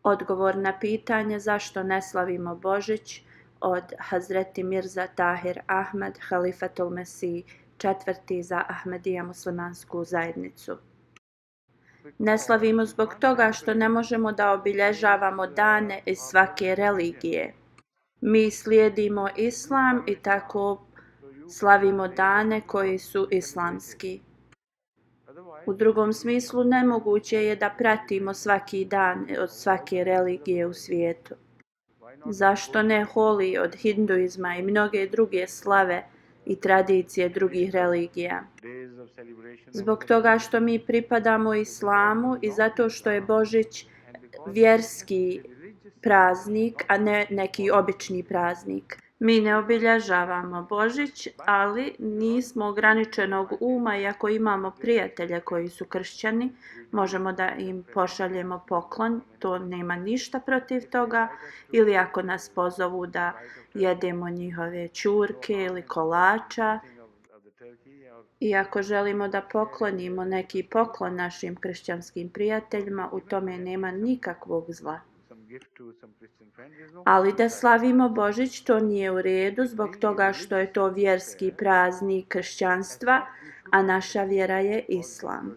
Odgovor na pitanje zašto ne slavimo Božić od Hazreti Mirza Tahir Ahmad, Halifatul Mesih IV. Za Ahmadija muslimansku zajednicu. Ne slavimo zbog toga što ne možemo da obilježavamo dane iz svake religije. Mi slijedimo islam i tako slavimo dane koji su islamski. U drugom smislu nemoguće je da pratimo svaki dan od svake religije u svijetu. Zašto ne Holi od hinduizma i mnoge druge slave i tradicije drugih religija? Zbog toga što mi pripadamo islamu i zato što je Božić vjerski praznik, a ne neki obični praznik. Mi ne obilježavamo Božić, ali nismo ograničenog uma i ako imamo prijatelje koji su kršćani, možemo da im pošaljemo poklon, to nema ništa protiv toga, ili ako nas pozovu da jedemo njihove ćurke ili kolača. I ako želimo da poklonimo neki poklon našim kršćanskim prijateljima, u tome nema nikakvog zla. Ali da slavimo Božić to nije u redu zbog toga što je to vjerski praznik kršćanstva, a naša vjera je islam.